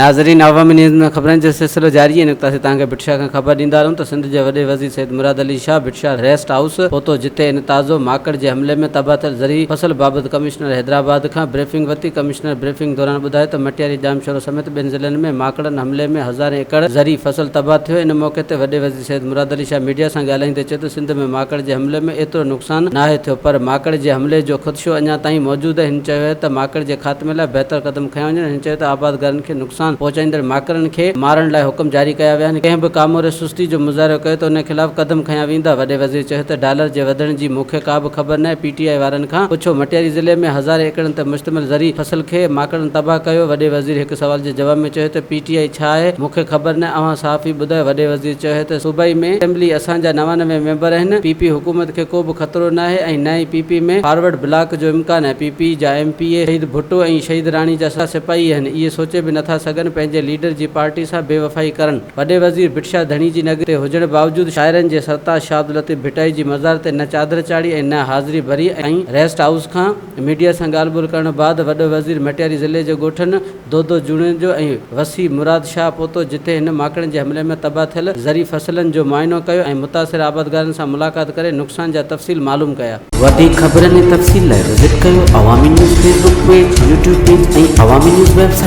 नाज़रीन, अवामी न्यूज़ में ख़बरनि जो सिलसिलो जारी है। नुक़्ता से तव्हांखे भिटशा खां ख़बर ॾींदा रहूं त सिंध जे वॾे वज़ीर सैयद मुराद अली शाह भिटशा रेस्ट हाउस पहुतो, जिते इन ताज़ो माकड़ जे हमले में तबाह थियल ज़री फसल बाबति कमिश्नर हैदराबाद खां ब्रीफिंग वरिती। कमिश्नर ब्रीफिंग दौरान ॿुधायो त मटियारी जामशोरो समेत ॿिनि ज़िलनि में माकड़नि हमले में हज़ारें एकड़ ज़री फसल तबाह थियो। इन मौक़े ते वॾे वज़ीर सैयद मुराद अली शाह मीडिया सां ॻाल्हाईंदे चयो त सिंध में माकड़ जे हमले में एतिरो नुक़सानु नाहे थियो, पर माकड़ जे हमले जो ख़दशो अञा ताईं मौजूदु आहे। हिन चयो त माकड़ जे ख़ात्मे लाइ बहितर क़दम खंया वञनि। हिन चयो त आबादगारनि खे नुक़सानु पहुचाईंदड़ माकड़नि खे मारण लाइ हुकुम जारी कया विया आहिनि। कंहिं बि कामोरे सुस्ती जो मुज़ाहिरो कयो त उन खिलाफ़ क़दम खंया वेंदा। वॾे वज़ीर चयो त डॉलर जे वधण जी मूंखे का बि ख़बर न आहे। पीटीआई वारनि खां पुछो, मटियारी ज़िले में हज़ारे एकड़नि ते मुश्तमिल ज़री फसल खे माकड़नि तबाह कयो। वॾे वज़ीर हिकु सवाल जे जवाब में चयो त पीटीआई छा आहे मूंखे ख़बर न आहे, अव्हां साफ़ ई ॿुधायो। वॾे वज़ीर चयो त सूबाई में असेंबली असांजा 99 मेंबर आहिनि। पीपी हुकूमत खे को बि ख़तरो न आहे ऐं न ई पीपी में फॉरवर्ड ब्लॉक जो इम्कान आहे। पीपी जा एमपीए शहीद भुट्टो ऐं शहीद राणी जा सिपाही आहिनि। इहे सोचे बि नथा सघनि पंहिंजे लीडर जी पार्टी सां बेवफ़ाई करनि। वॾे वज़ीर भिटशा धणी जी नगरी ते हुजण बावजूदि शाइरनि जे सरताज शाह अब्दुल लतीफ़ भिटाई जी मज़ार ते न चादर चाढ़ी ऐं न हाज़िरी भरी। ऐं रेस्ट हाउस खां मीडिया सां ॻाल्हि ॿोल करण बाद वॾो वज़ीर मटियारी ज़िले जे ॻोठनि दोदो जूणे जो ऐं वसी मुराद शाह पहुतो, जिते हिन माकड़नि जे हमले में तबाह थियल ज़री फसलनि जो मुआइनो कयो ऐं मुतासिर आबादगारनि सां मुलाक़ात करे नुक़सान जा तफ़सील मालूम कया। वधीक ख़बरनि ऐं तफ़सील लाइ विज़िट कयो अवामी news Facebook page, YouTube page ऐं अवामी न्यूज़ वेबसाइट।